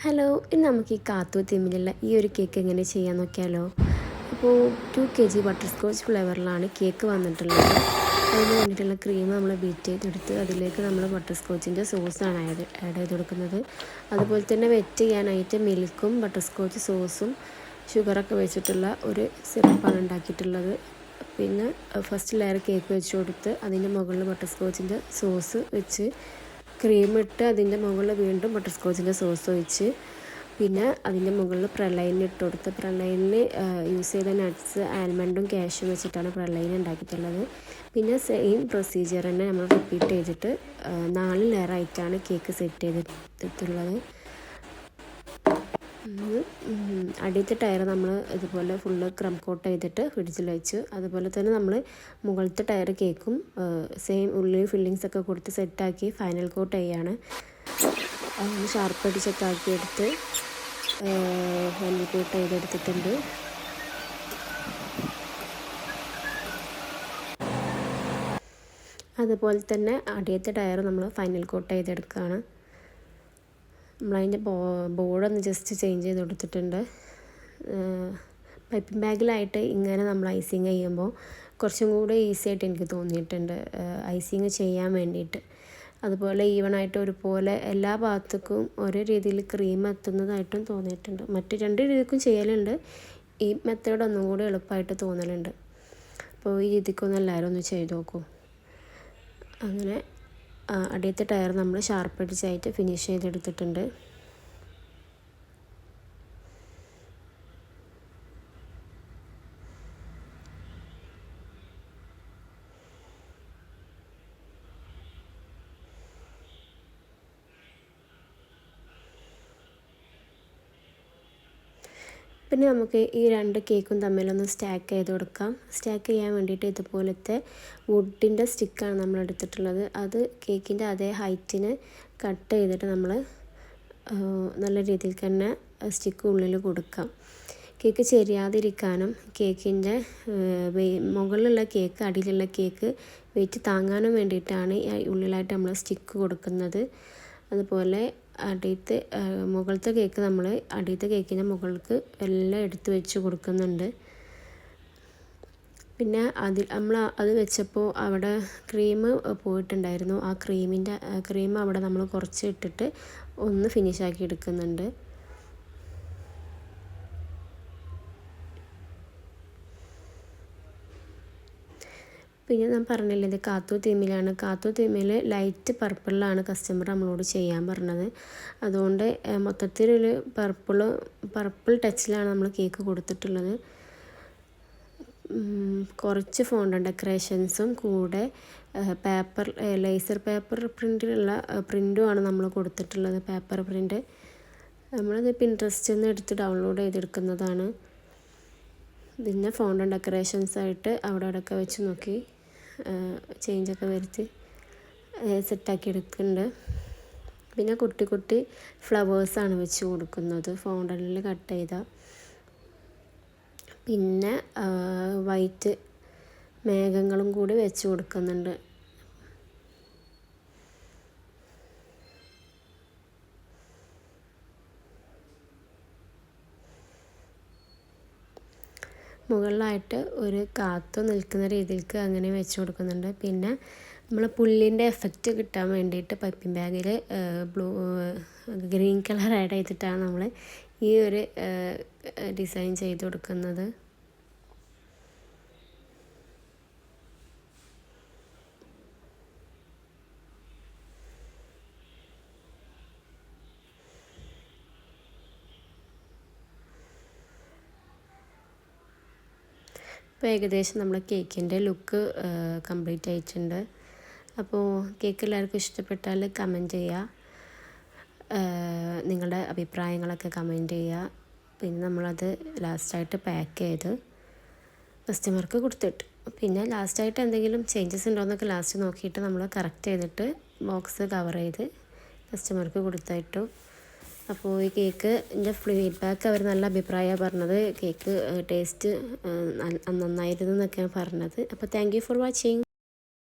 Hello, ഇന്ന് നമുക്ക് ഈ കാത്തു തീമിലുള്ള ഈ ഒരു കേക്ക് എങ്ങനെ ചെയ്യാൻ നോക്കിയാലോ. അപ്പോൾ 2 kg ബട്ടർ സ്കോച്ച് ഫ്ലേവറിലാണ് കേക്ക് വന്നിട്ടുള്ളത്. അതിന് വേണ്ടിയിട്ടുള്ള ക്രീം നമ്മൾ ബീറ്റ് ചെയ്തെടുത്ത് അതിലേക്ക് നമ്മൾ ബട്ടർ സ്കോച്ചിൻ്റെ സോസാണ് ആഡ് ചെയ്ത് കൊടുക്കുന്നത്. അതുപോലെ തന്നെ വെറ്റ് ചെയ്യാനായിട്ട് മിൽക്കും ബട്ടർ സ്കോച്ച് സോസും ഷുഗറൊക്കെ വെച്ചിട്ടുള്ള ഒരു സിറപ്പാണ് ഉണ്ടാക്കിയിട്ടുള്ളത്. പിന്നെ ഫസ്റ്റ് ലെയർ കേക്ക് വെച്ച് കൊടുത്ത് അതിൻ്റെ മുകളിൽ ബട്ടർ സ്കോച്ചിൻ്റെ സോസ് വെച്ച് ക്രീം ഇട്ട് അതിൻ്റെ മുകളിൽ വീണ്ടും ബട്ടർ സ്കോച്ചിൻ്റെ സോസ് ഒഴിച്ച് പിന്നെ അതിൻ്റെ മുകളിൽ പ്രലൈൻ ഇട്ട് കൊടുത്ത് പ്രലൈനിൽ യൂസ് ചെയ്ത നട്ട്സ് ആൽമണ്ടും കാഷ്യും വെച്ചിട്ടാണ് പ്രലൈൻ ഉണ്ടാക്കിയിട്ടുള്ളത്. പിന്നെ സെയിം പ്രൊസീജിയർ തന്നെ നമ്മൾ റിപ്പീറ്റ് ചെയ്തിട്ട് 4 ലെയറായിട്ടാണ് കേക്ക് സെറ്റ് ചെയ്തിട്ടുള്ളത്. അടിയത്തെ ടയർ നമ്മൾ ഇതുപോലെ ഫുള്ള് ക്രം കോട്ട് ചെയ്തിട്ട് ഫ്രിഡ്ജിൽ വെച്ചു. അതുപോലെ തന്നെ നമ്മൾ മുകളിലത്തെ ടയർ കേക്കും സെയിം ഉള്ളിൽ ഫില്ലിങ്സ് ഒക്കെ കൊടുത്ത് സെറ്റാക്കി ഫൈനൽ കോട്ട് ചെയ്യാണ്. ഷാർപ്പ് അടിച്ചൊക്കെ ആക്കിയെടുത്ത് ഫൈനൽ കോട്ട് ചെയ്തെടുത്തിട്ടുണ്ട്. അതുപോലെ തന്നെ അടിയത്തെ ടയർ നമ്മൾ ഫൈനൽ കോട്ട് ചെയ്തെടുക്കുകയാണ്. നമ്മളതിൻ്റെ ബോർഡൊന്ന് ജസ്റ്റ് ചേഞ്ച് ചെയ്ത് കൊടുത്തിട്ടുണ്ട്. പൈപ്പിംഗ് ബാഗിലായിട്ട് ഇങ്ങനെ നമ്മൾ ഐസിങ് ചെയ്യുമ്പോൾ കുറച്ചും കൂടെ ഈസി ആയിട്ട് എനിക്ക് തോന്നിയിട്ടുണ്ട് ഐസിങ് ചെയ്യാൻ വേണ്ടിയിട്ട്. അതുപോലെ ഈവണായിട്ട് ഒരുപോലെ എല്ലാ ഭാഗത്തേക്കും ഒരേ രീതിയിൽ ക്രീം എത്തുന്നതായിട്ടും തോന്നിയിട്ടുണ്ട്. മറ്റ് 2 രീതിക്കും ചെയ്യലുണ്ട്, ഈ മെത്തേഡ് ഒന്നും കൂടി എളുപ്പമായിട്ട് തോന്നലുണ്ട്. അപ്പോൾ ഈ രീതിക്കൊന്നും എല്ലാവരും ഒന്ന് ചെയ്ത് നോക്കൂ. അങ്ങനെ അടിയത്തെ ടയർ നമ്മൾ ഷാർപ്പ് അടിച്ചായിട്ട് ഫിനിഷ് ചെയ്തെടുത്തിട്ടുണ്ട്. പിന്നെ നമുക്ക് ഈ 2 കേക്കും തമ്മിലൊന്ന് സ്റ്റാക്ക് ചെയ്ത് കൊടുക്കാം. സ്റ്റാക്ക് ചെയ്യാൻ വേണ്ടിയിട്ട് ഇതുപോലത്തെ വുഡിൻ്റെ സ്റ്റിക്കാണ് നമ്മൾ എടുത്തിട്ടുള്ളത്. അത് കേക്കിൻ്റെ അതേ ഹൈറ്റിന് കട്ട് ചെയ്തിട്ട് നമ്മൾ നല്ല രീതിയിൽ തന്നെ സ്റ്റിക്ക് ഉള്ളിൽ കൊടുക്കാം. കേക്ക് ചെരിയാതിരിക്കാനും കേക്കിൻ്റെ മുകളിലുള്ള കേക്ക് അടിയിലുള്ള കേക്ക് വെയിറ്റ് താങ്ങാനും വേണ്ടിയിട്ടാണ് ഉള്ളിലായിട്ട് നമ്മൾ സ്റ്റിക്ക് കൊടുക്കുന്നത്. അതുപോലെ മുകളിലത്തെ കേക്ക് നമ്മൾ അടിയത്തെ കേക്കിൻ്റെ മുകൾക്ക് എല്ലാം എടുത്ത് വെച്ച് കൊടുക്കുന്നുണ്ട്. പിന്നെ നമ്മൾ അത് വെച്ചപ്പോൾ അവിടെ ക്രീം പോയിട്ടുണ്ടായിരുന്നു. ആ ക്രീം അവിടെ നമ്മൾ കുറച്ച് ഇട്ടിട്ട് ഒന്ന് ഫിനിഷാക്കി എടുക്കുന്നുണ്ട്. പിന്നെ ഞാൻ പറഞ്ഞില്ലേ, ഇത് കാത്തു തീമിലാണ്. കാത്തു തീമിൽ ലൈറ്റ് പർപ്പിളിലാണ് കസ്റ്റമർ നമ്മളോട് ചെയ്യാൻ പറഞ്ഞത്. അതുകൊണ്ട് മൊത്തത്തിലൊരു പർപ്പിൾ ടച്ചിലാണ് നമ്മൾ കേക്ക് കൊടുത്തിട്ടുള്ളത്. കുറച്ച് ഫോണ്ടൻ ഡെക്കറേഷൻസും കൂടെ ലേസർ പേപ്പർ പ്രിൻറ്റിലുള്ള പ്രിൻറ്റുമാണ് നമ്മൾ കൊടുത്തിട്ടുള്ളത്. പേപ്പർ പ്രിൻറ്റ് നമ്മളത് പിൻട്രസ്റ്റിൽ നിന്ന് എടുത്ത് ഡൗൺലോഡ് ചെയ്തെടുക്കുന്നതാണ്. പിന്നെ ഫോണ്ടൻ ഡെക്കറേഷൻസായിട്ട് അവിടെ അവിടെയൊക്കെ വെച്ച് നോക്കി ചേഞ്ചൊക്കെ വരുത്തി സെറ്റാക്കി എടുക്കുന്നുണ്ട്. പിന്നെ കുട്ടി കുട്ടി ഫ്ലവേഴ്സാണ് വെച്ച് കൊടുക്കുന്നത് ഫൗണ്ടനിൽ കട്ട് ചെയ്ത. പിന്നെ വൈറ്റ് മേഘങ്ങളും കൂടി വെച്ച് കൊടുക്കുന്നുണ്ട്. മുകളിലായിട്ട് ഒരു കാത്തു നിൽക്കുന്ന രീതിയിലേക്ക് അങ്ങനെ വെച്ച് കൊടുക്കുന്നുണ്ട്. പിന്നെ നമ്മൾ പുല്ലിൻ്റെ എഫക്റ്റ് കിട്ടാൻ വേണ്ടിയിട്ട് പൈപ്പിംഗ് ബാഗിൽ ഗ്രീൻ കളർ ആഡ് ചെയ്തിട്ടാണ് നമ്മൾ ഈ ഒരു ഡിസൈൻ ചെയ്ത് കൊടുക്കുന്നത്. ഇപ്പോൾ ഏകദേശം നമ്മുടെ കേക്കിൻ്റെ ലുക്ക് കംപ്ലീറ്റ് ആയിട്ടുണ്ട്. അപ്പോൾ കേക്ക് എല്ലാവർക്കും ഇഷ്ടപ്പെട്ടാൽ കമൻറ്റ് ചെയ്യുക, നിങ്ങളുടെ അഭിപ്രായങ്ങളൊക്കെ കമൻറ്റ് ചെയ്യുക. പിന്നെ നമ്മളത് ലാസ്റ്റായിട്ട് പാക്ക് ചെയ്ത് കസ്റ്റമർക്ക് കൊടുത്തിട്ട് പിന്നെ ലാസ്റ്റായിട്ട് എന്തെങ്കിലും ചേഞ്ചസ് ഉണ്ടോയെന്നൊക്കെ ലാസ്റ്റ് നോക്കിയിട്ട് നമ്മൾ കറക്റ്റ് ചെയ്തിട്ട് ബോക്സ് കവർ ചെയ്ത് കസ്റ്റമർക്ക് കൊടുത്തിട്ടു. അപ്പോൾ ഈ കേക്കിൻ്റെ ഫീഡ്ബാക്ക് അവർ നല്ല അഭിപ്രായമാണ് പറഞ്ഞത്. കേക്ക് ടേസ്റ്റ് നന്നായിരുന്നു എന്നൊക്കെയാണ് പറഞ്ഞത്. അപ്പോൾ താങ്ക് യു ഫോർ വാച്ചിങ്.